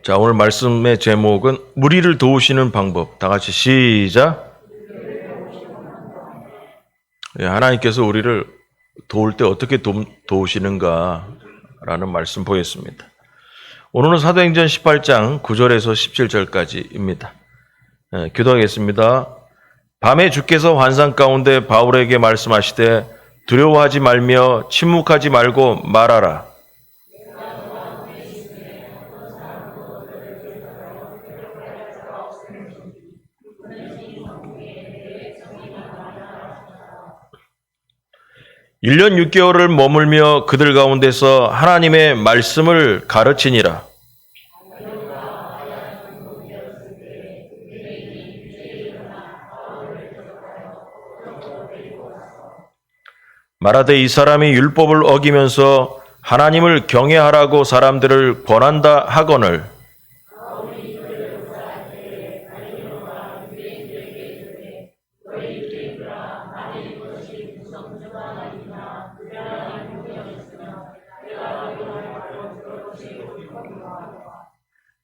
자, 오늘 말씀의 제목은 무리를 도우시는 방법. 다 같이 시작. 하나님께서 우리를 도울 때 어떻게 도우시는가라는 말씀 보겠습니다. 오늘은 사도행전 18장 9절에서 17절까지입니다. 기도하겠습니다. 밤에 주께서 환상 가운데 바울에게 말씀하시되 두려워하지 말며 침묵하지 말고 말하라. (1년 6개월을) 머물며 그들 가운데서 하나님의 말씀을 가르치니라. 말하되 이 사람이 율법을 어기면서 하나님을 경외하라고 사람들을 권한다 하거늘.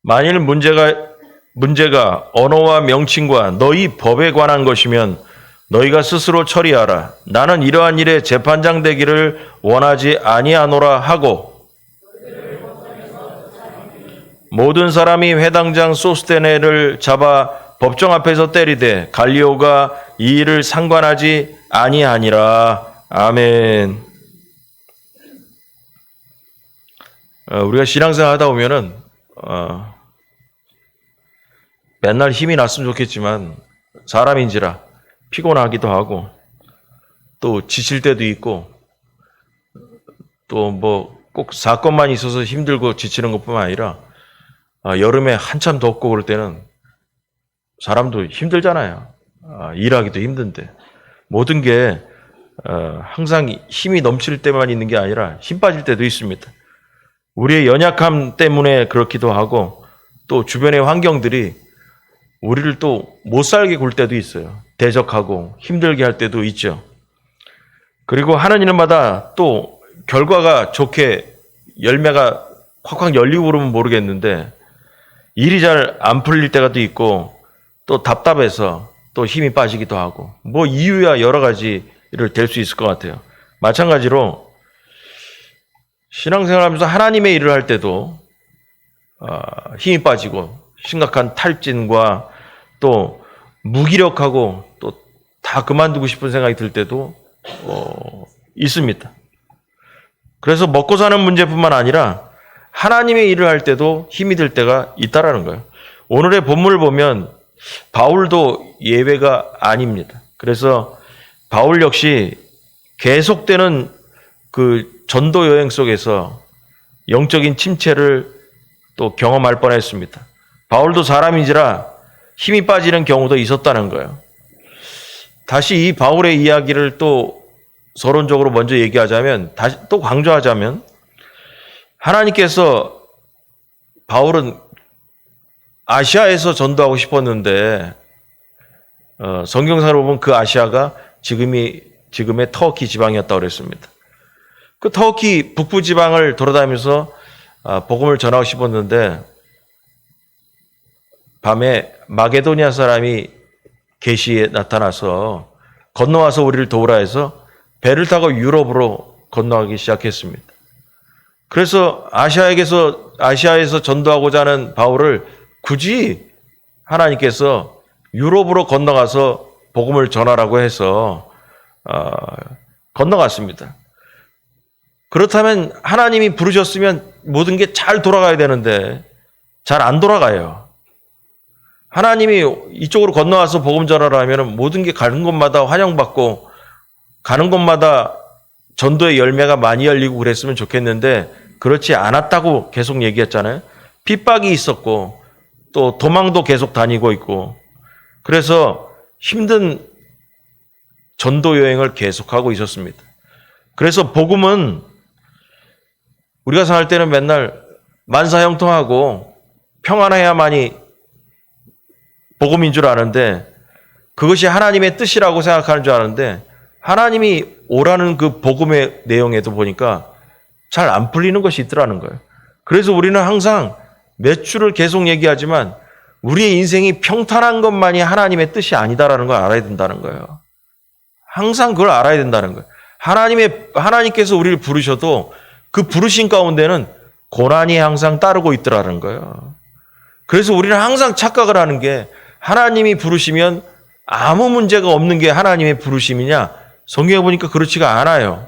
만일 문제가 언어와 명칭과 너희 법에 관한 것이면 너희가 스스로 처리하라. 나는 이러한 일에 재판장 되기를 원하지 아니하노라 하고, 모든 사람이 회당장 소스테네를 잡아 법정 앞에서 때리되 갈리오가 이 일을 상관하지 아니하니라. 아멘. 우리가 신앙생활 하다 보면은 맨날 힘이 났으면 좋겠지만 사람인지라 피곤하기도 하고 또 지칠 때도 있고 또 뭐 꼭 사건만 있어서 힘들고 지치는 것뿐만 아니라 여름에 한참 덥고 그럴 때는 사람도 힘들잖아요. 일하기도 힘든데 모든 게 항상 힘이 넘칠 때만 있는 게 아니라 힘 빠질 때도 있습니다. 우리의 연약함 때문에 그렇기도 하고 또 주변의 환경들이 우리를 또 못 살게 굴 때도 있어요. 대적하고 힘들게 할 때도 있죠. 그리고 하는 일마다 또 결과가 좋게 열매가 콱콱 열리고 그러면 모르겠는데 일이 잘 안 풀릴 때가 또 있고 또 답답해서 또 힘이 빠지기도 하고 뭐 이유야 여러 가지를 될 수 있을 것 같아요. 마찬가지로 신앙생활하면서 하나님의 일을 할 때도 힘이 빠지고 심각한 탈진과 또 무기력하고 또 다 그만두고 싶은 생각이 들 때도 있습니다. 그래서 먹고 사는 문제뿐만 아니라 하나님의 일을 할 때도 힘이 들 때가 있다라는 거예요. 오늘의 본문을 보면 바울도 예외가 아닙니다. 그래서 바울 역시 계속되는 그 전도 여행 속에서 영적인 침체를 또 경험할 뻔했습니다. 바울도 사람인지라 힘이 빠지는 경우도 있었다는 거예요. 다시 이 바울의 이야기를 또 서론적으로 먼저 얘기하자면, 다시 또 강조하자면, 하나님께서 바울은 아시아에서 전도하고 싶었는데 성경상으로 보면 그 아시아가 지금의 터키 지방이었다고 그랬습니다. 그 터키 북부 지방을 돌아다니면서 복음을 전하고 싶었는데 밤에 마게도니아 사람이 계시에 나타나서 건너와서 우리를 도우라 해서 배를 타고 유럽으로 건너가기 시작했습니다. 그래서 아시아에서 전도하고자 하는 바울을 굳이 하나님께서 유럽으로 건너가서 복음을 전하라고 해서 건너갔습니다. 그렇다면 하나님이 부르셨으면 모든 게 잘 돌아가야 되는데 잘 안 돌아가요. 하나님이 이쪽으로 건너와서 복음 전하라 하면 모든 게 가는 곳마다 환영받고 가는 곳마다 전도의 열매가 많이 열리고 그랬으면 좋겠는데 그렇지 않았다고 계속 얘기했잖아요. 핍박이 있었고 또 도망도 계속 다니고 있고 그래서 힘든 전도 여행을 계속하고 있었습니다. 그래서 복음은 우리가 생각할 때는 맨날 만사형통하고 평안해야만이 복음인 줄 아는데 그것이 하나님의 뜻이라고 생각하는 줄 아는데 하나님이 오라는 그 복음의 내용에도 보니까 잘 안 풀리는 것이 있더라는 거예요. 그래서 우리는 항상 매출을 계속 얘기하지만 우리의 인생이 평탄한 것만이 하나님의 뜻이 아니다라는 걸 알아야 된다는 거예요. 항상 그걸 알아야 된다는 거예요. 하나님께서 우리를 부르셔도 그 부르신 가운데는 고난이 항상 따르고 있더라는 거예요. 그래서 우리는 항상 착각을 하는 게 하나님이 부르시면 아무 문제가 없는 게 하나님의 부르심이냐? 성경에 보니까 그렇지가 않아요.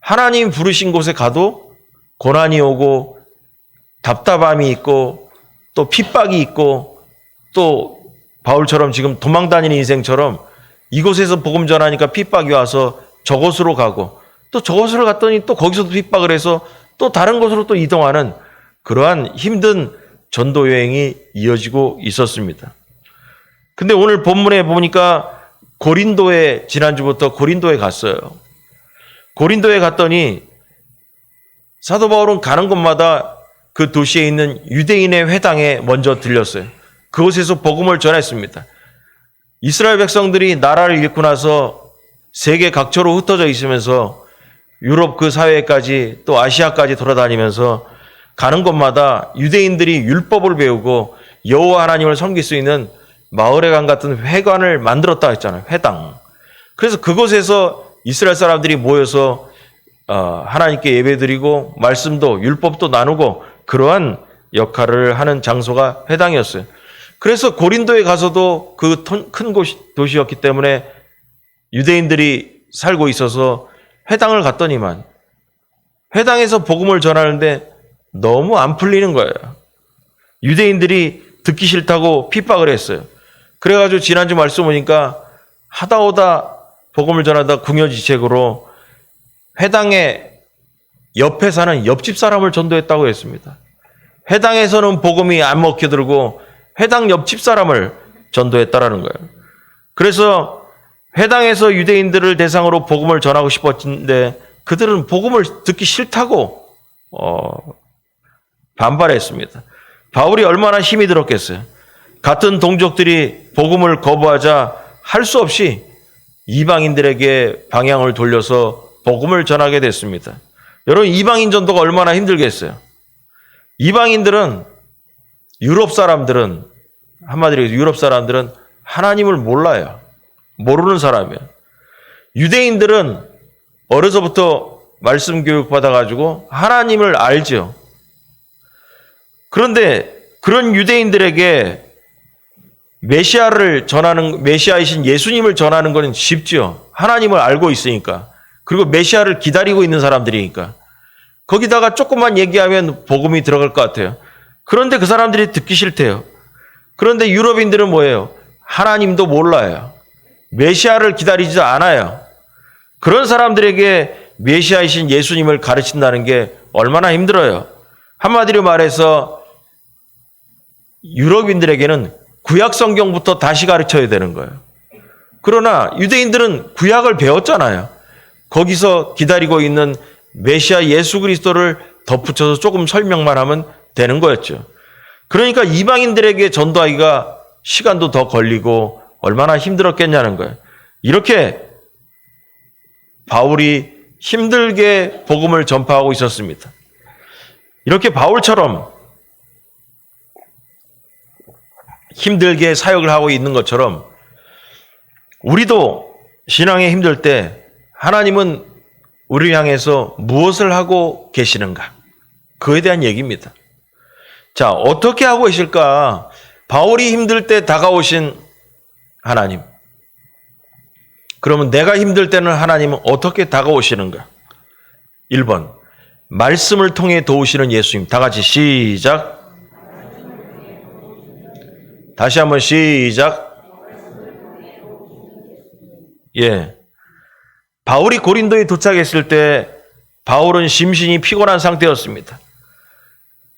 하나님 부르신 곳에 가도 고난이 오고 답답함이 있고 또 핍박이 있고 또 바울처럼 지금 도망다니는 인생처럼 이곳에서 복음 전하니까 핍박이 와서 저곳으로 가고 또 저곳으로 갔더니 또 거기서도 핍박을 해서 또 다른 곳으로 또 이동하는 그러한 힘든 전도 여행이 이어지고 있었습니다. 근데 오늘 본문에 보니까 지난주부터 고린도에 갔어요. 고린도에 갔더니 사도 바울은 가는 곳마다 그 도시에 있는 유대인의 회당에 먼저 들렸어요. 그곳에서 복음을 전했습니다. 이스라엘 백성들이 나라를 잃고 나서 세계 각처로 흩어져 있으면서 유럽 그 사회까지 또 아시아까지 돌아다니면서 가는 곳마다 유대인들이 율법을 배우고 여호와 하나님을 섬길 수 있는 마을회관 같은 회관을 만들었다 했잖아요. 회당. 그래서 그곳에서 이스라엘 사람들이 모여서 하나님께 예배드리고 말씀도 율법도 나누고 그러한 역할을 하는 장소가 회당이었어요. 그래서 고린도에 가서도 그 큰 도시였기 때문에 유대인들이 살고 있어서 회당을 갔더니만 회당에서 복음을 전하는데 너무 안 풀리는 거예요. 유대인들이 듣기 싫다고 핍박을 했어요. 그래가지고 지난주 말씀 보니까 하다 오다 복음을 전하다 궁여지책으로 회당의 옆에 사는 옆집 사람을 전도했다고 했습니다. 회당에서는 복음이 안 먹혀들고 회당 옆집 사람을 전도했다라는 거예요. 그래서 회당에서 유대인들을 대상으로 복음을 전하고 싶었는데 그들은 복음을 듣기 싫다고 반발했습니다. 바울이 얼마나 힘이 들었겠어요. 같은 동족들이 복음을 거부하자 할 수 없이 이방인들에게 방향을 돌려서 복음을 전하게 됐습니다. 여러분, 이방인 전도가 얼마나 힘들겠어요. 이방인들은 한마디로 유럽 사람들은 하나님을 몰라요. 모르는 사람이에요. 유대인들은 어려서부터 말씀 교육 받아가지고 하나님을 알죠. 그런데 그런 유대인들에게 메시아이신 예수님을 전하는 것은 쉽죠. 하나님을 알고 있으니까. 그리고 메시아를 기다리고 있는 사람들이니까. 거기다가 조금만 얘기하면 복음이 들어갈 것 같아요. 그런데 그 사람들이 듣기 싫대요. 그런데 유럽인들은 뭐예요? 하나님도 몰라요. 메시아를 기다리지도 않아요. 그런 사람들에게 메시아이신 예수님을 가르친다는 게 얼마나 힘들어요. 한마디로 말해서 유럽인들에게는 구약 성경부터 다시 가르쳐야 되는 거예요. 그러나 유대인들은 구약을 배웠잖아요. 거기서 기다리고 있는 메시아 예수 그리스도를 덧붙여서 조금 설명만 하면 되는 거였죠. 그러니까 이방인들에게 전도하기가 시간도 더 걸리고 얼마나 힘들었겠냐는 거예요. 이렇게 바울이 힘들게 복음을 전파하고 있었습니다. 이렇게 바울처럼 힘들게 사역을 하고 있는 것처럼 우리도 신앙에 힘들 때 하나님은 우리를 향해서 무엇을 하고 계시는가? 그에 대한 얘기입니다. 자, 어떻게 하고 계실까? 바울이 힘들 때 다가오신 하나님. 그러면 내가 힘들 때는 하나님은 어떻게 다가오시는가? 1번, 말씀을 통해 도우시는 예수님. 다 같이 시작. 다시 한번 시작. 예. 바울이 고린도에 도착했을 때 바울은 심신이 피곤한 상태였습니다.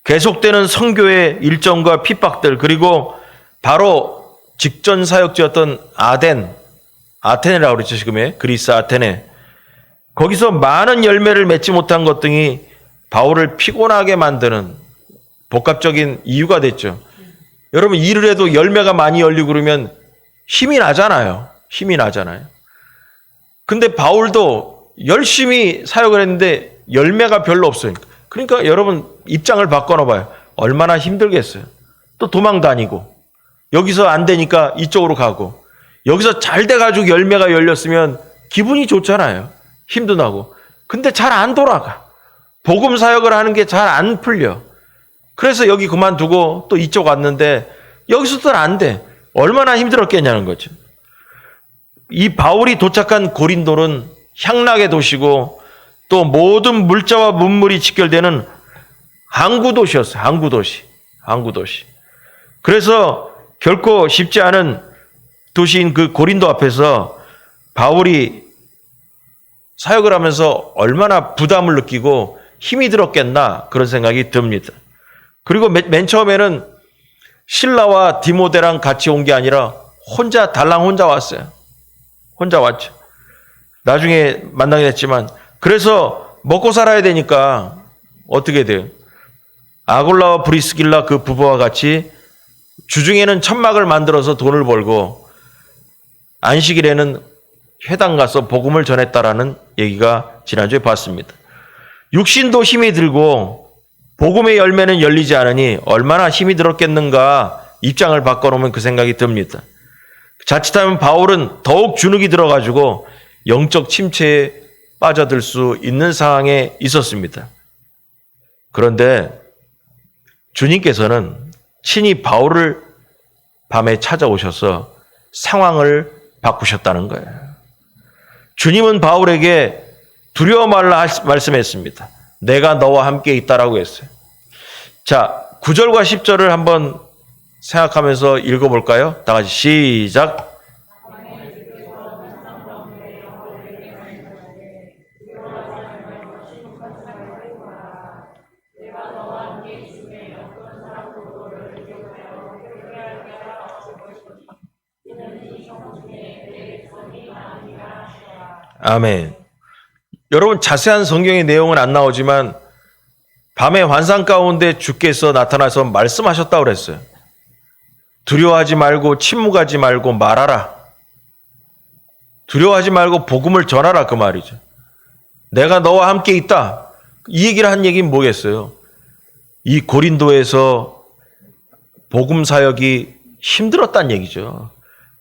계속되는 선교의 일정과 핍박들, 그리고 바로 직전 사역지였던 아테네라고 그랬죠, 지금의 그리스 아테네. 거기서 많은 열매를 맺지 못한 것 등이 바울을 피곤하게 만드는 복합적인 이유가 됐죠. 여러분, 일을 해도 열매가 많이 열리고 그러면 힘이 나잖아요. 근데 바울도 열심히 사역을 했는데 열매가 별로 없어요. 그러니까 여러분 입장을 바꿔놔봐요. 얼마나 힘들겠어요. 또 도망 다니고 여기서 안 되니까 이쪽으로 가고 여기서 잘 돼가지고 열매가 열렸으면 기분이 좋잖아요. 힘도 나고. 근데 잘 안 돌아가. 복음 사역을 하는 게 잘 안 풀려. 그래서 여기 그만두고 또 이쪽 왔는데 여기서도 안 돼. 얼마나 힘들었겠냐는 거죠. 이 바울이 도착한 고린도는 향락의 도시고 또 모든 물자와 문물이 직결되는 항구 도시였어요. 항구 도시. 그래서 결코 쉽지 않은 도시인 그 고린도 앞에서 바울이 사역을 하면서 얼마나 부담을 느끼고 힘이 들었겠나 그런 생각이 듭니다. 그리고 맨 처음에는 신라와 디모데랑 같이 온 게 아니라 달랑 혼자 왔어요. 혼자 왔죠. 나중에 만나게 됐지만 그래서 먹고 살아야 되니까 어떻게 돼요? 아골라와 브리스길라 그 부부와 같이 주중에는 천막을 만들어서 돈을 벌고 안식일에는 회당 가서 복음을 전했다라는 얘기가 지난주에 봤습니다. 육신도 힘이 들고 복음의 열매는 열리지 않으니 얼마나 힘이 들었겠는가 입장을 바꿔놓으면 그 생각이 듭니다. 자칫하면 바울은 더욱 주눅이 들어가지고 영적 침체에 빠져들 수 있는 상황에 있었습니다. 그런데 주님께서는 친히 바울을 밤에 찾아오셔서 상황을 바꾸셨다는 거예요. 주님은 바울에게 두려워 말라 말씀했습니다. 내가 너와 함께 있다라고 했어요. 자, 9절과 10절을 한번 생각하면서 읽어볼까요? 다 같이 시작. 아멘. 여러분 자세한 성경의 내용은 안 나오지만 밤의 환상 가운데 주께서 나타나서 말씀하셨다고 그랬어요. 두려워하지 말고 침묵하지 말고 말하라. 두려워하지 말고 복음을 전하라 그 말이죠. 내가 너와 함께 있다. 이 얘기를 한 얘기는 뭐겠어요? 이 고린도에서 복음 사역이 힘들었다는 얘기죠.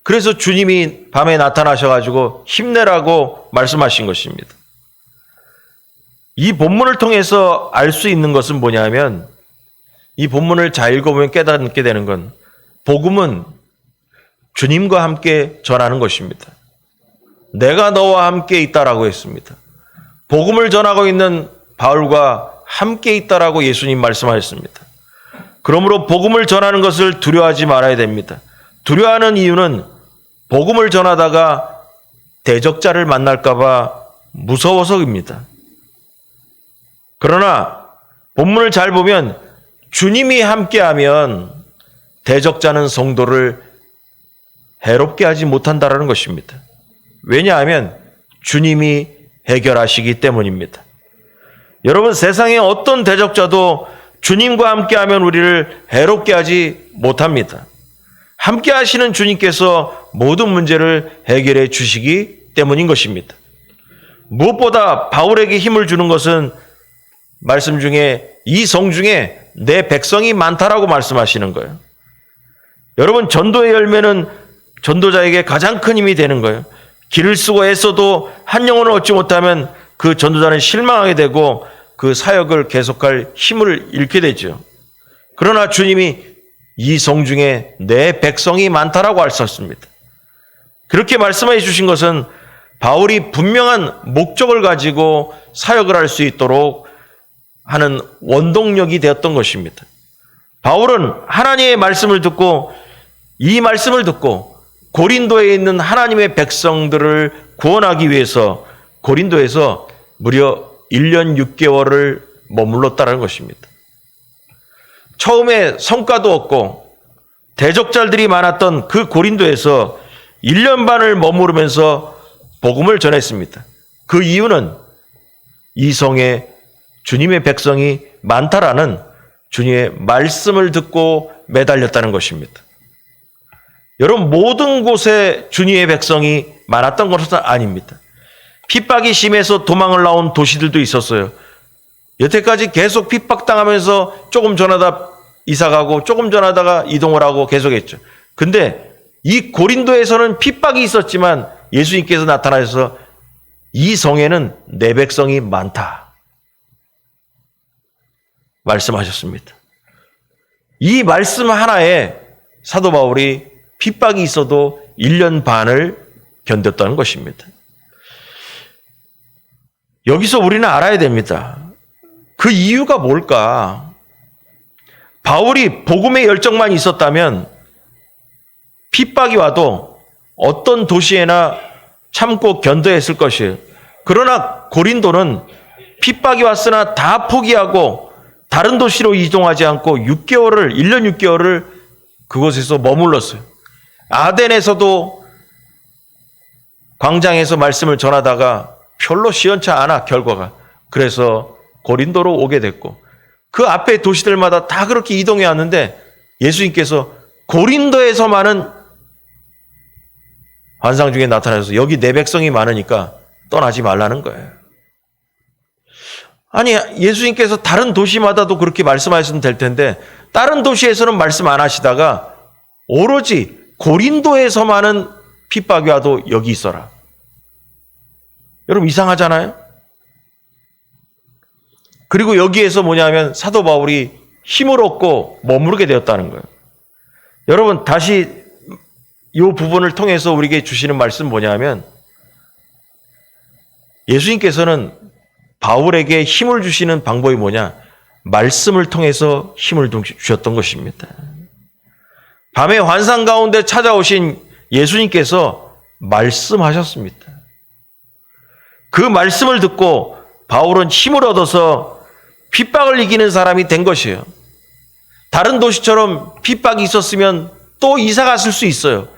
그래서 주님이 밤에 나타나셔가지고 힘내라고 말씀하신 것입니다. 이 본문을 통해서 알 수 있는 것은 뭐냐면 이 본문을 잘 읽어보면 깨닫게 되는 건 복음은 주님과 함께 전하는 것입니다. 내가 너와 함께 있다라고 했습니다. 복음을 전하고 있는 바울과 함께 있다라고 예수님 말씀하셨습니다. 그러므로 복음을 전하는 것을 두려워하지 말아야 됩니다. 두려워하는 이유는 복음을 전하다가 대적자를 만날까 봐 무서워서입니다. 그러나 본문을 잘 보면 주님이 함께하면 대적자는 성도를 해롭게 하지 못한다라는 것입니다. 왜냐하면 주님이 해결하시기 때문입니다. 여러분 세상의 어떤 대적자도 주님과 함께하면 우리를 해롭게 하지 못합니다. 함께 하시는 주님께서 모든 문제를 해결해 주시기 때문인 것입니다. 무엇보다 바울에게 힘을 주는 것은 말씀 중에 이 성 중에 내 백성이 많다라고 말씀하시는 거예요. 여러분 전도의 열매는 전도자에게 가장 큰 힘이 되는 거예요. 길을 쓰고 애써도 한 영혼을 얻지 못하면 그 전도자는 실망하게 되고 그 사역을 계속할 힘을 잃게 되죠. 그러나 주님이 이 성 중에 내 백성이 많다라고 하셨습니다. 그렇게 말씀해 주신 것은 바울이 분명한 목적을 가지고 사역을 할 수 있도록 하는 원동력이 되었던 것입니다. 바울은 하나님의 말씀을 듣고 이 말씀을 듣고 고린도에 있는 하나님의 백성들을 구원하기 위해서 고린도에서 무려 1년 6개월을 머물렀다는 것입니다. 처음에 성과도 없고 대적자들이 많았던 그 고린도에서 1년 반을 머무르면서 복음을 전했습니다. 그 이유는 이 성에 주님의 백성이 많다라는 주님의 말씀을 듣고 매달렸다는 것입니다. 여러분 모든 곳에 주님의 백성이 많았던 것은 아닙니다. 핍박이 심해서 도망을 나온 도시들도 있었어요. 여태까지 계속 핍박당하면서 조금 전하다 이사 가고 조금 전 하다가 이동을 하고 계속했죠. 근데 이 고린도에서는 핍박이 있었지만 예수님께서 나타나셔서 이 성에는 내 백성이 많다 말씀하셨습니다. 이 말씀 하나에 사도 바울이 핍박이 있어도 1년 반을 견뎠다는 것입니다. 여기서 우리는 알아야 됩니다. 그 이유가 뭘까? 바울이 복음의 열정만 있었다면 핍박이 와도 어떤 도시에나 참고 견뎌했을 것이에요. 그러나 고린도는 핍박이 왔으나 다 포기하고 다른 도시로 이동하지 않고 1년 6개월을 그곳에서 머물렀어요. 아덴에서도 광장에서 말씀을 전하다가 별로 시원치 않아, 결과가. 그래서 고린도로 오게 됐고, 그 앞에 도시들마다 다 그렇게 이동해 왔는데 예수님께서 고린도에서만은 환상 중에 나타나셔서 여기 내 백성이 많으니까 떠나지 말라는 거예요. 아니, 예수님께서 다른 도시마다도 그렇게 말씀하셨으면 될 텐데 다른 도시에서는 말씀 안 하시다가 오로지 고린도에서만은 핍박이 와도 여기 있어라. 여러분, 이상하잖아요? 그리고 여기에서 뭐냐면 사도 바울이 힘을 얻고 머무르게 되었다는 거예요. 여러분, 다시 이 부분을 통해서 우리에게 주시는 말씀 뭐냐면 예수님께서는 바울에게 힘을 주시는 방법이 뭐냐? 말씀을 통해서 힘을 주셨던 것입니다. 밤에 환상 가운데 찾아오신 예수님께서 말씀하셨습니다. 그 말씀을 듣고 바울은 힘을 얻어서 핍박을 이기는 사람이 된 것이에요. 다른 도시처럼 핍박이 있었으면 또 이사 갔을 수 있어요.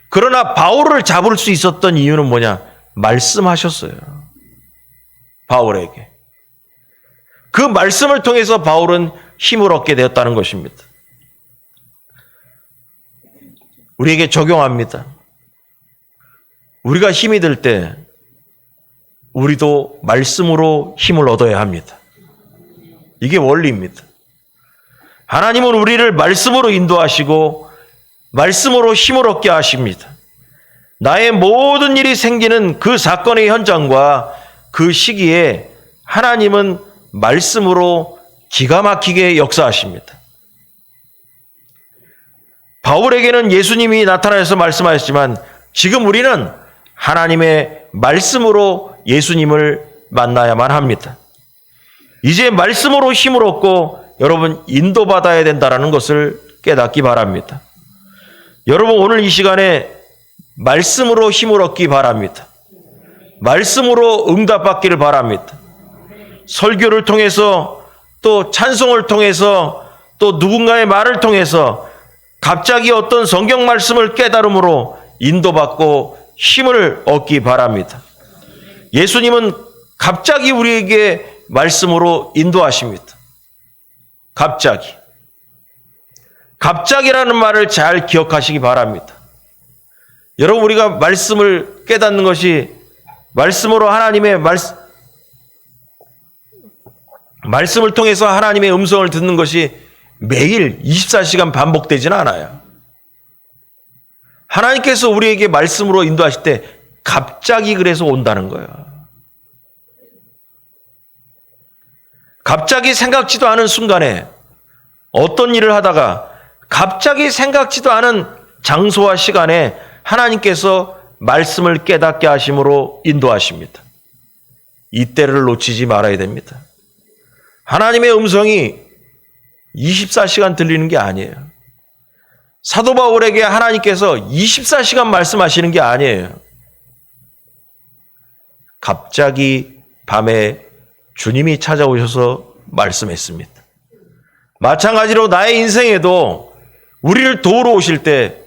그러나 바울을 잡을 수 있었던 이유는 뭐냐? 말씀하셨어요. 바울에게. 그 말씀을 통해서 바울은 힘을 얻게 되었다는 것입니다. 우리에게 적용합니다. 우리가 힘이 들 때 우리도 말씀으로 힘을 얻어야 합니다. 이게 원리입니다. 하나님은 우리를 말씀으로 인도하시고 말씀으로 힘을 얻게 하십니다. 나의 모든 일이 생기는 그 사건의 현장과 그 시기에 하나님은 말씀으로 기가 막히게 역사하십니다. 바울에게는 예수님이 나타나셔서 말씀하셨지만 지금 우리는 하나님의 말씀으로 예수님을 만나야만 합니다. 이제 말씀으로 힘을 얻고 여러분 인도받아야 된다는 것을 깨닫기 바랍니다. 여러분, 오늘 이 시간에 말씀으로 힘을 얻기 바랍니다. 말씀으로 응답받기를 바랍니다. 설교를 통해서 또 찬송을 통해서 또 누군가의 말을 통해서 갑자기 어떤 성경 말씀을 깨달음으로 인도받고 힘을 얻기 바랍니다. 예수님은 갑자기 우리에게 말씀으로 인도하십니다. 갑자기. 갑자기라는 말을 잘 기억하시기 바랍니다. 여러분, 우리가 말씀을 깨닫는 것이 말씀으로 하나님의 말씀을 통해서 하나님의 음성을 듣는 것이 매일 24시간 반복되지는 않아요. 하나님께서 우리에게 말씀으로 인도하실 때 갑자기 그래서 온다는 거예요. 갑자기 생각지도 않은 순간에 어떤 일을 하다가 갑자기 생각지도 않은 장소와 시간에 하나님께서 말씀을 깨닫게 하심으로 인도하십니다. 이때를 놓치지 말아야 됩니다. 하나님의 음성이 24시간 들리는 게 아니에요. 사도 바울에게 하나님께서 24시간 말씀하시는 게 아니에요. 갑자기 밤에 주님이 찾아오셔서 말씀했습니다. 마찬가지로 나의 인생에도 우리를 도우러 오실 때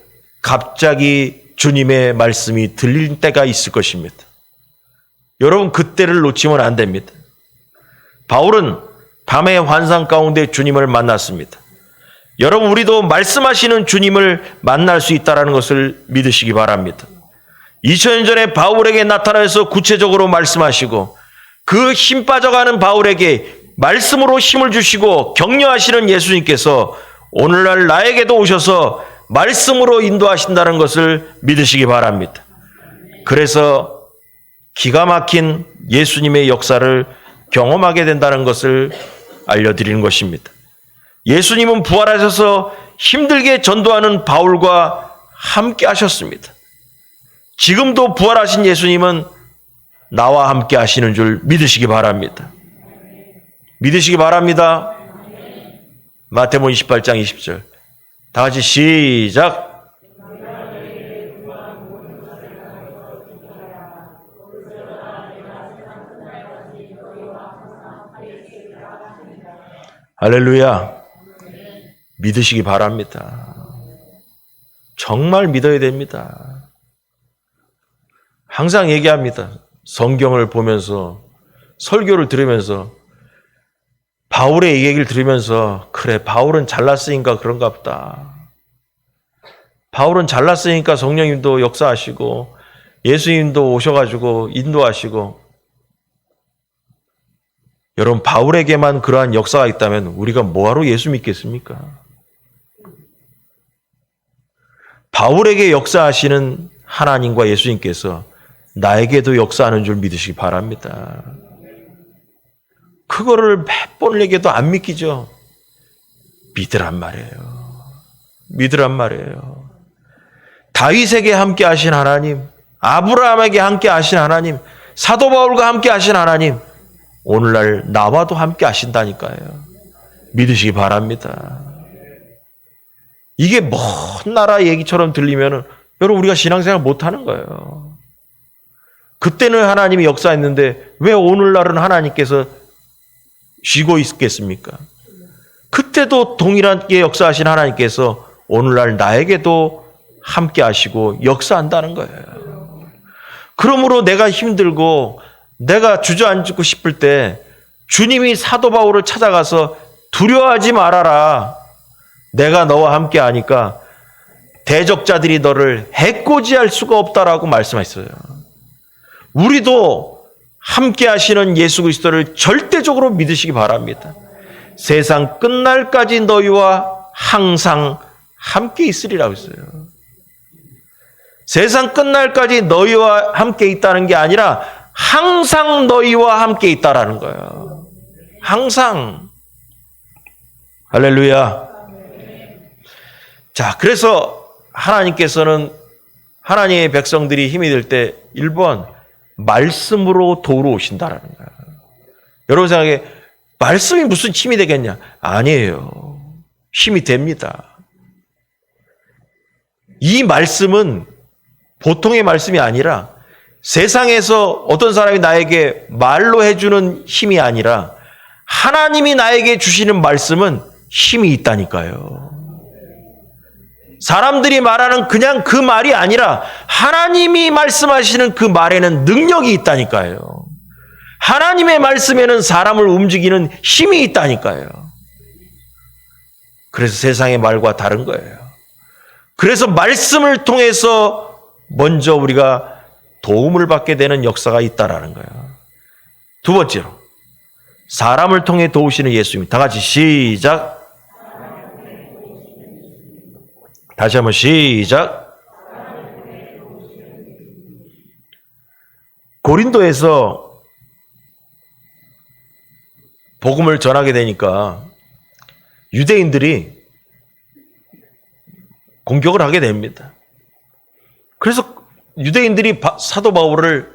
갑자기 주님의 말씀이 들릴 때가 있을 것입니다. 여러분, 그때를 놓치면 안 됩니다. 바울은 밤의 환상 가운데 주님을 만났습니다. 여러분, 우리도 말씀하시는 주님을 만날 수 있다는 것을 믿으시기 바랍니다. 2000년 전에 바울에게 나타나서 구체적으로 말씀하시고 그 힘 빠져가는 바울에게 말씀으로 힘을 주시고 격려하시는 예수님께서 오늘날 나에게도 오셔서 말씀으로 인도하신다는 것을 믿으시기 바랍니다. 그래서 기가 막힌 예수님의 역사를 경험하게 된다는 것을 알려드리는 것입니다. 예수님은 부활하셔서 힘들게 전도하는 바울과 함께 하셨습니다. 지금도 부활하신 예수님은 나와 함께 하시는 줄 믿으시기 바랍니다. 믿으시기 바랍니다. 마태복음 28장 20절. 다 같이 시작. 할렐루야. 믿으시기 바랍니다. 정말 믿어야 됩니다. 항상 얘기합니다. 성경을 보면서, 설교를 들으면서, 바울의 얘기를 들으면서, 그래, 바울은 잘났으니까 그런가 보다. 바울은 잘났으니까 성령님도 역사하시고, 예수님도 오셔가지고 인도하시고. 여러분, 바울에게만 그러한 역사가 있다면 우리가 뭐하러 예수 믿겠습니까? 바울에게 역사하시는 하나님과 예수님께서 나에게도 역사하는 줄 믿으시기 바랍니다. 그거를 몇 번을 얘기해도 안 믿기죠? 믿으란 말이에요. 믿으란 말이에요. 다윗에게 함께 하신 하나님, 아브라함에게 함께 하신 하나님, 사도 바울과 함께 하신 하나님, 오늘날 나와도 함께 하신다니까요. 믿으시기 바랍니다. 이게 먼 나라 얘기처럼 들리면은 여러분 우리가 신앙생활 못하는 거예요. 그때는 하나님이 역사했는데 왜 오늘날은 하나님께서 쉬고 있겠습니까? 그때도 동일하게 역사하신 하나님께서 오늘날 나에게도 함께 하시고 역사한다는 거예요. 그러므로 내가 힘들고 내가 주저앉고 싶을 때 주님이 사도 바울을 찾아가서 두려워하지 말아라. 내가 너와 함께 하니까 대적자들이 너를 해코지할 수가 없다라고 말씀하셨어요. 우리도 함께 하시는 예수 그리스도를 절대적으로 믿으시기 바랍니다. 세상 끝날까지 너희와 항상 함께 있으리라고 했어요. 세상 끝날까지 너희와 함께 있다는 게 아니라 항상 너희와 함께 있다라는 거예요. 항상. 할렐루야. 자, 그래서 하나님께서는 하나님의 백성들이 힘이 들 때 1번 말씀으로 도우러 오신다라는 거예요. 여러분 생각에 말씀이 무슨 힘이 되겠냐? 아니에요. 힘이 됩니다. 이 말씀은 보통의 말씀이 아니라 세상에서 어떤 사람이 나에게 말로 해주는 힘이 아니라 하나님이 나에게 주시는 말씀은 힘이 있다니까요. 사람들이 말하는 그냥 그 말이 아니라 하나님이 말씀하시는 그 말에는 능력이 있다니까요. 하나님의 말씀에는 사람을 움직이는 힘이 있다니까요. 그래서 세상의 말과 다른 거예요. 그래서 말씀을 통해서 먼저 우리가 도움을 받게 되는 역사가 있다라는 거예요. 두 번째로 사람을 통해 도우시는 예수님. 다 같이 시작. 다시 한번 시작. 고린도에서 복음을 전하게 되니까 유대인들이 공격을 하게 됩니다. 그래서 유대인들이 사도 바울을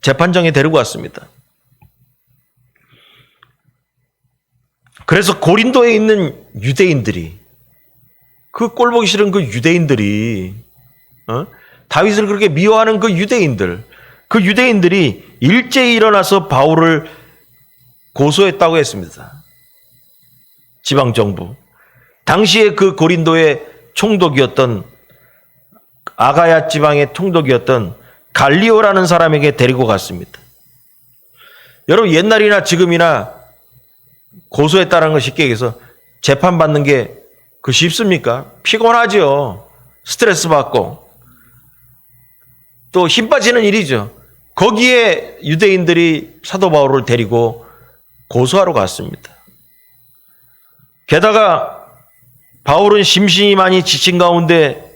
재판정에 데리고 왔습니다. 그래서 고린도에 있는 유대인들이, 그 꼴보기 싫은 그 유대인들이, 다윗을 그렇게 미워하는 그 유대인들이 일제히 일어나서 바울을 고소했다고 했습니다. 지방정부. 당시에 그 고린도의 총독이었던, 아가야 지방의 총독이었던 갈리오라는 사람에게 데리고 갔습니다. 여러분 옛날이나 지금이나 고소했다는 거 쉽게 얘기해서 재판받는 게 그 쉽습니까? 피곤하죠. 스트레스 받고 또 힘 빠지는 일이죠. 거기에 유대인들이 사도 바울을 데리고 고소하러 갔습니다. 게다가 바울은 심신이 많이 지친 가운데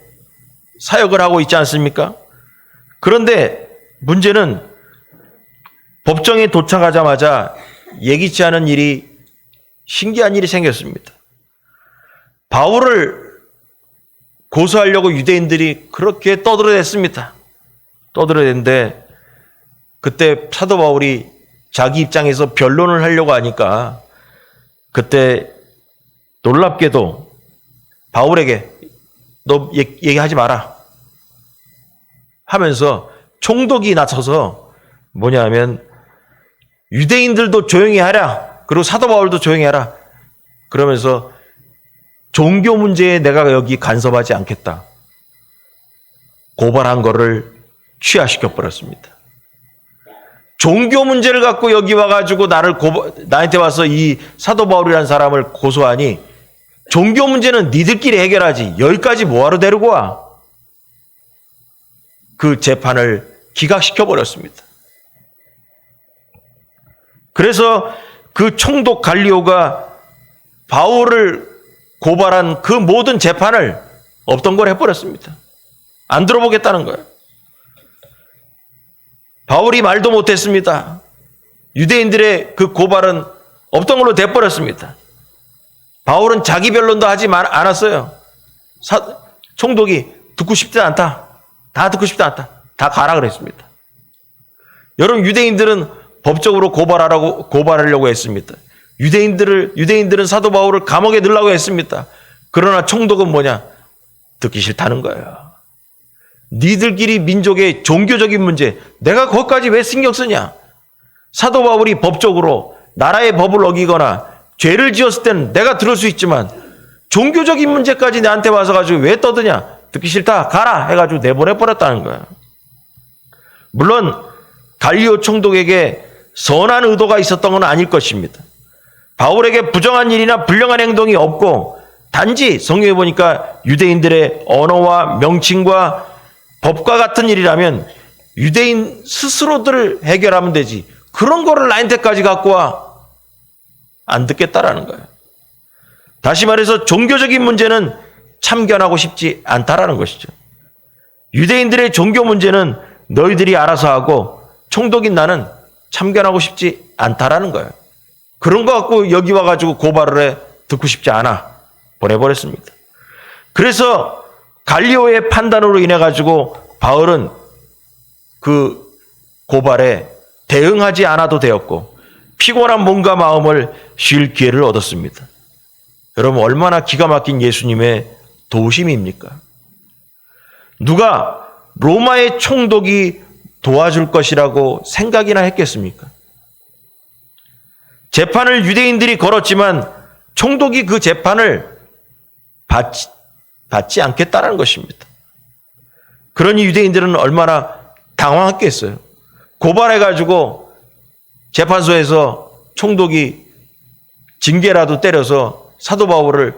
사역을 하고 있지 않습니까? 그런데 문제는 법정에 도착하자마자 예기치 않은 일이, 신기한 일이 생겼습니다. 바울을 고소하려고 유대인들이 그렇게 떠들어댔습니다. 떠들어댔는데 그때 사도 바울이 자기 입장에서 변론을 하려고 하니까 그때 놀랍게도 바울에게 너 얘기하지 마라 하면서 총독이 나서서 뭐냐면 유대인들도 조용히 하라, 그리고 사도 바울도 조용히 하라, 그러면서 종교 문제에 내가 여기 간섭하지 않겠다, 고발한 거를 취하시켜 버렸습니다. 종교 문제를 갖고 여기 와가지고 나한테 와서 이 사도 바울이라는 사람을 고소하니 종교 문제는 니들끼리 해결하지 여기까지 뭐하러 데리고 와? 그 재판을 기각시켜 버렸습니다. 그래서 그 총독 갈리오가 바울을 고발한 그 모든 재판을 없던 걸 해버렸습니다. 안 들어보겠다는 거예요. 바울이 말도 못했습니다. 유대인들의 그 고발은 없던 걸로 돼버렸습니다. 바울은 자기 변론도 하지 않았어요. 총독이 듣고 싶지 않다, 다 듣고 싶지 않다, 다 가라 그랬습니다. 여러분, 유대인들은 법적으로 고발하려고 했습니다. 유대인들은 사도 바울을 감옥에 넣으려고 했습니다. 그러나 총독은 뭐냐? 듣기 싫다는 거예요. 니들끼리 민족의 종교적인 문제, 내가 거기까지 왜 신경 쓰냐? 사도 바울이 법적으로 나라의 법을 어기거나 죄를 지었을 때는 내가 들을 수 있지만 종교적인 문제까지 나한테 와서 가지고 왜 떠드냐? 듣기 싫다, 가라 해가지고 내보내버렸다는 거예요. 물론 갈리오 총독에게 선한 의도가 있었던 건 아닐 것입니다. 바울에게 부정한 일이나 불량한 행동이 없고 단지 성경에 보니까 유대인들의 언어와 명칭과 법과 같은 일이라면 유대인 스스로들 해결하면 되지, 그런 거를 나한테까지 갖고 와, 안 듣겠다라는 거예요. 다시 말해서 종교적인 문제는 참견하고 싶지 않다라는 것이죠. 유대인들의 종교 문제는 너희들이 알아서 하고 총독인 나는 참견하고 싶지 않다라는 거예요. 그런 거 갖고 여기 와가지고 고발을 해, 듣고 싶지 않아, 보내버렸습니다. 그래서 갈리오의 판단으로 인해 가지고 바울은 그 고발에 대응하지 않아도 되었고 피곤한 몸과 마음을 쉴 기회를 얻었습니다. 여러분, 얼마나 기가 막힌 예수님의 도우심입니까? 누가 로마의 총독이 도와줄 것이라고 생각이나 했겠습니까? 재판을 유대인들이 걸었지만 총독이 그 재판을 받지 않겠다는 것입니다. 그러니 유대인들은 얼마나 당황했겠어요. 고발해가지고 재판소에서 총독이 징계라도 때려서 사도 바울을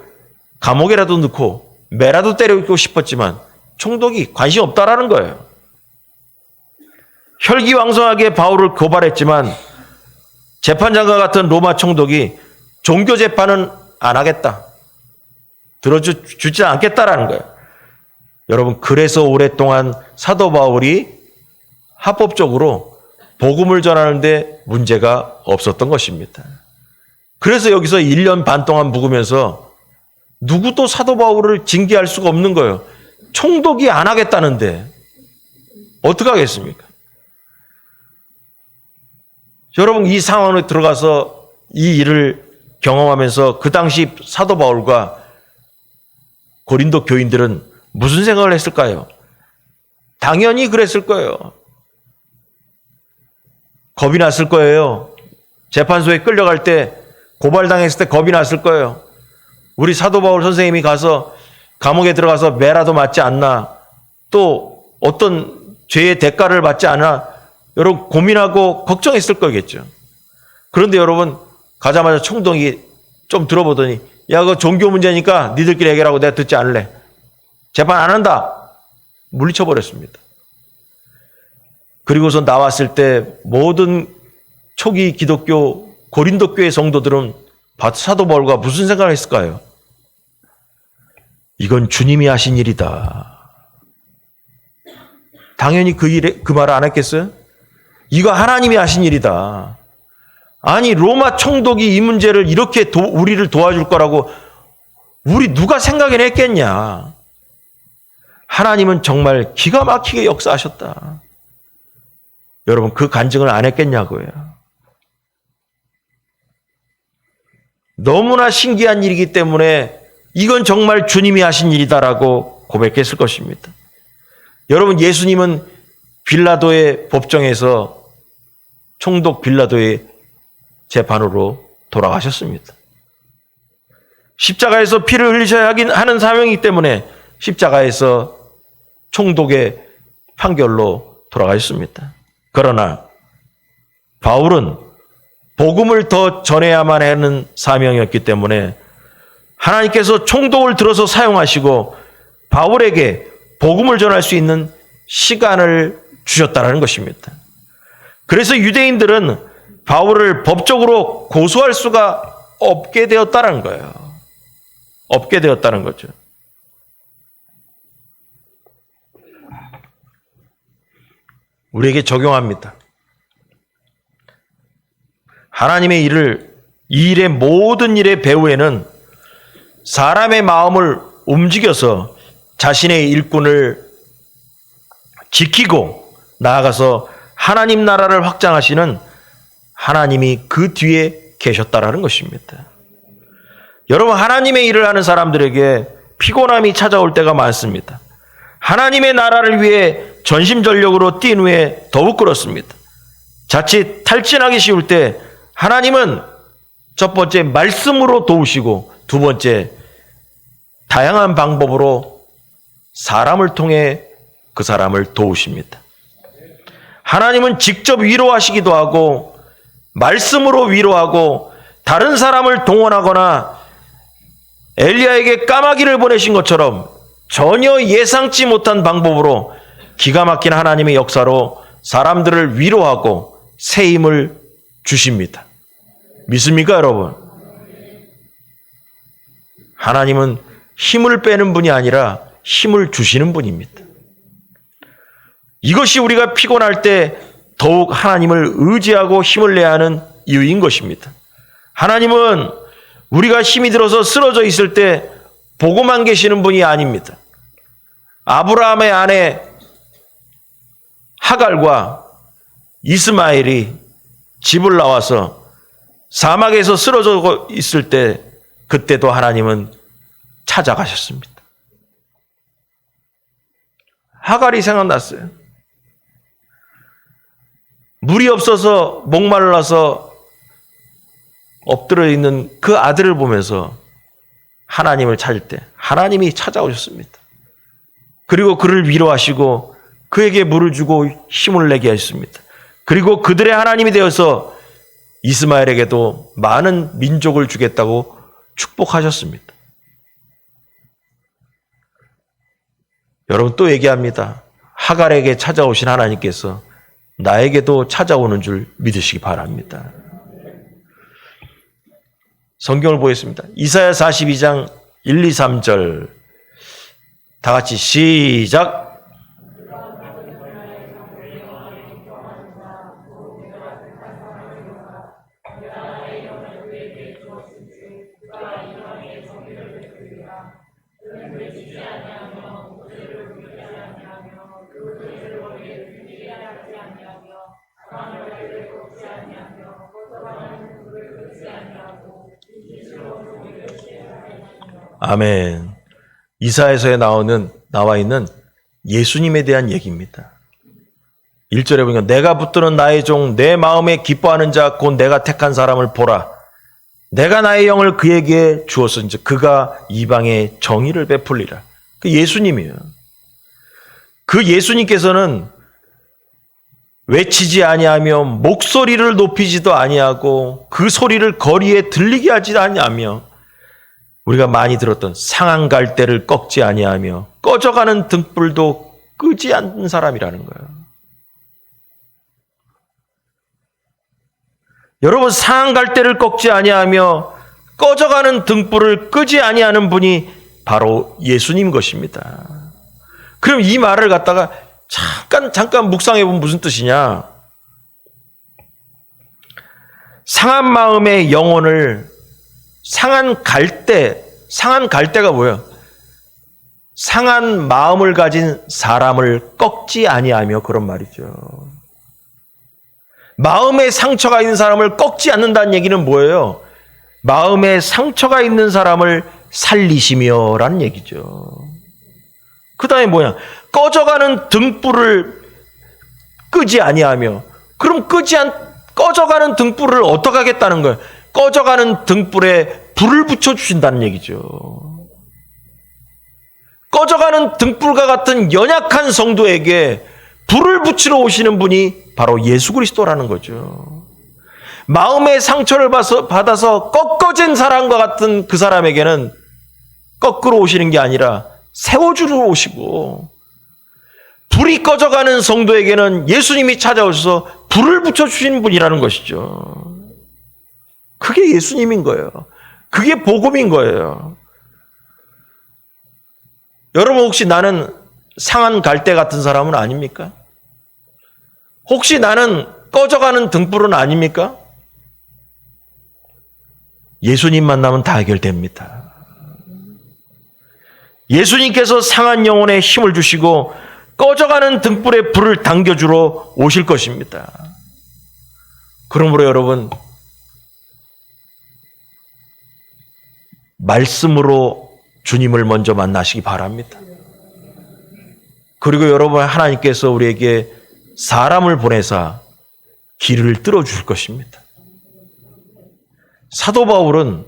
감옥에라도 넣고 매라도 때리고 싶었지만 총독이 관심 없다라는 거예요. 혈기왕성하게 바울을 고발했지만 재판장과 같은 로마 총독이 종교 재판은 안 하겠다, 들어주지 않겠다라는 거예요. 여러분, 그래서 오랫동안 사도 바울이 합법적으로 복음을 전하는데 문제가 없었던 것입니다. 그래서 여기서 1년 반 동안 묵으면서 누구도 사도 바울을 징계할 수가 없는 거예요. 총독이 안 하겠다는데 어떻게 하겠습니까? 여러분, 이 상황에 들어가서 이 일을 경험하면서 그 당시 사도 바울과 고린도 교인들은 무슨 생각을 했을까요? 당연히 그랬을 거예요. 겁이 났을 거예요. 재판소에 끌려갈 때, 고발당했을 때 겁이 났을 거예요. 우리 사도 바울 선생님이 가서 감옥에 들어가서 매라도 맞지 않나, 또 어떤 죄의 대가를 받지 않아, 여러분 고민하고 걱정했을 거겠죠. 그런데 여러분, 가자마자 총독이 좀 들어보더니, 야, 그거 종교 문제니까 니들끼리 해결하고 내가 듣지 않을래, 재판 안 한다, 물리쳐버렸습니다. 그리고서 나왔을 때 모든 초기 기독교 고린도 교회 성도들은 사도 바울과 무슨 생각을 했을까요? 이건 주님이 하신 일이다. 당연히 그 말을 안 했겠어요? 이거 하나님이 하신 일이다. 아니, 로마 총독이 이 문제를 이렇게 우리를 도와줄 거라고 우리 누가 생각을 했겠냐. 하나님은 정말 기가 막히게 역사하셨다. 여러분, 그 간증을 안 했겠냐고요. 너무나 신기한 일이기 때문에 이건 정말 주님이 하신 일이다라고 고백했을 것입니다. 여러분, 예수님은 빌라도의 법정에서 총독 빌라도의 재판으로 돌아가셨습니다. 십자가에서 피를 흘리셔야 하는 사명이기 때문에 십자가에서 총독의 판결로 돌아가셨습니다. 그러나 바울은 복음을 더 전해야만 하는 사명이었기 때문에 하나님께서 총독을 들어서 사용하시고 바울에게 복음을 전할 수 있는 시간을 주셨다는 것입니다. 그래서 유대인들은 바울을 법적으로 고소할 수가 없게 되었다는 거예요. 없게 되었다는 거죠. 우리에게 적용합니다. 하나님의 이 일의 모든 일의 배후에는 사람의 마음을 움직여서 자신의 일꾼을 지키고 나아가서 하나님 나라를 확장하시는 하나님이 그 뒤에 계셨다라는 것입니다. 여러분, 하나님의 일을 하는 사람들에게 피곤함이 찾아올 때가 많습니다. 하나님의 나라를 위해 전심전력으로 뛴 후에 더욱 그렇습니다. 자칫 탈진하기 쉬울 때 하나님은 첫 번째 말씀으로 도우시고 두 번째 다양한 방법으로 사람을 통해 그 사람을 도우십니다. 하나님은 직접 위로하시기도 하고 말씀으로 위로하고 다른 사람을 동원하거나 엘리야에게 까마귀를 보내신 것처럼 전혀 예상치 못한 방법으로 기가 막힌 하나님의 역사로 사람들을 위로하고 새 힘을 주십니다. 믿습니까, 여러분? 하나님은 힘을 빼는 분이 아니라 힘을 주시는 분입니다. 이것이 우리가 피곤할 때 더욱 하나님을 의지하고 힘을 내야 하는 이유인 것입니다. 하나님은 우리가 힘이 들어서 쓰러져 있을 때 보고만 계시는 분이 아닙니다. 아브라함의 아내 하갈과 이스마엘이 집을 나와서 사막에서 쓰러져 있을 때 그때도 하나님은 찾아가셨습니다. 하갈이 생각났어요. 물이 없어서 목말라서 엎드려 있는 그 아들을 보면서 하나님을 찾을 때 하나님이 찾아오셨습니다. 그리고 그를 위로하시고 그에게 물을 주고 힘을 내게 하셨습니다. 그리고 그들의 하나님이 되어서 이스마엘에게도 많은 민족을 주겠다고 축복하셨습니다. 여러분, 또 얘기합니다. 하갈에게 찾아오신 하나님께서 나에게도 찾아오는 줄 믿으시기 바랍니다. 성경을 보겠습니다. 이사야 42장 1, 2, 3절 다 같이 시작. 아멘. 이사야서에 나와 있는 예수님에 대한 얘기입니다. 1절에 보니까 내가 붙드는 나의 종 내 마음에 기뻐하는 자 곧 내가 택한 사람을 보라. 내가 나의 영을 그에게 주었은즉 그가 이방에 정의를 베풀리라. 그 예수님이에요. 그 예수님께서는 외치지 아니하며 목소리를 높이지도 아니하고 그 소리를 거리에 들리게 하지 아니하며 우리가 많이 들었던 상한 갈대를 꺾지 아니하며 꺼져가는 등불도 끄지 않는 사람이라는 거예요. 여러분, 상한 갈대를 꺾지 아니하며 꺼져가는 등불을 끄지 아니하는 분이 바로 예수님 것입니다. 그럼 이 말을 갖다가 잠깐 묵상해 보면 무슨 뜻이냐? 상한 마음의 영혼을 상한 갈대가 뭐예요? 상한 마음을 가진 사람을 꺾지 아니하며, 그런 말이죠. 마음에 상처가 있는 사람을 꺾지 않는다는 얘기는 뭐예요? 마음에 상처가 있는 사람을 살리시며 라는 얘기죠. 그 다음에 뭐야? 꺼져가는 등불을 끄지 아니하며. 그럼 꺼져가는 등불을 어떻게 하겠다는 거예요? 꺼져가는 등불에 불을 붙여주신다는 얘기죠. 꺼져가는 등불과 같은 연약한 성도에게 불을 붙이러 오시는 분이 바로 예수 그리스도라는 거죠. 마음의 상처를 받아서 꺾어진 사람과 같은 그 사람에게는 꺾으러 오시는 게 아니라 세워주러 오시고, 불이 꺼져가는 성도에게는 예수님이 찾아오셔서 불을 붙여주시는 분이라는 것이죠. 그게 예수님인 거예요. 그게 복음인 거예요. 여러분, 혹시 나는 상한 갈대 같은 사람은 아닙니까? 혹시 나는 꺼져가는 등불은 아닙니까? 예수님 만나면 다 해결됩니다. 예수님께서 상한 영혼에 힘을 주시고 꺼져가는 등불에 불을 당겨주러 오실 것입니다. 그러므로 여러분, 말씀으로 주님을 먼저 만나시기 바랍니다. 그리고 여러분, 하나님께서 우리에게 사람을 보내사 길을 뚫어주실 것입니다. 사도 바울은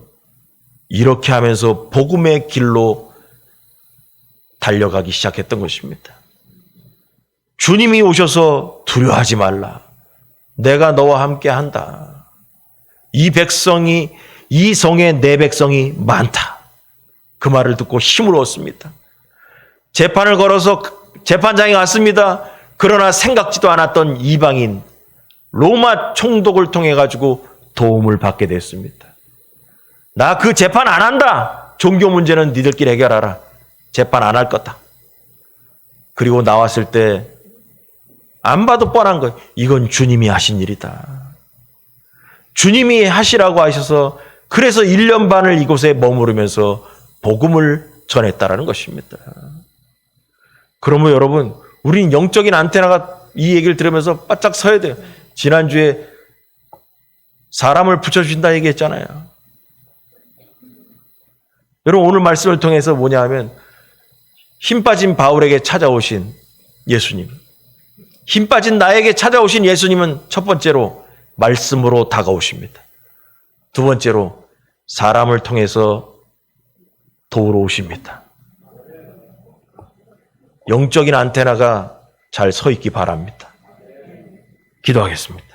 이렇게 하면서 복음의 길로 달려가기 시작했던 것입니다. 주님이 오셔서 두려워하지 말라. 내가 너와 함께 한다. 이 성에 내 백성이 많다. 그 말을 듣고 힘을 얻습니다. 재판을 걸어서 재판장에 갔습니다. 그러나 생각지도 않았던 이방인 로마 총독을 통해 가지고 도움을 받게 됐습니다. 나 그 재판 안 한다. 종교 문제는 니들끼리 해결하라. 재판 안 할 거다. 그리고 나왔을 때 안 봐도 뻔한 거예요. 이건 주님이 하신 일이다. 주님이 하시라고 하셔서, 그래서 1년 반을 이곳에 머무르면서 복음을 전했다라는 것입니다. 그러면 여러분, 우린 영적인 안테나가 이 얘기를 들으면서 바짝 서야 돼요. 지난주에 사람을 붙여주신다 얘기했잖아요. 여러분, 오늘 말씀을 통해서 뭐냐 하면, 힘 빠진 바울에게 찾아오신 예수님, 힘 빠진 나에게 찾아오신 예수님은 첫 번째로 말씀으로 다가오십니다. 두 번째로 사람을 통해서 도우러 오십니다. 영적인 안테나가 잘 서 있기 바랍니다. 기도하겠습니다.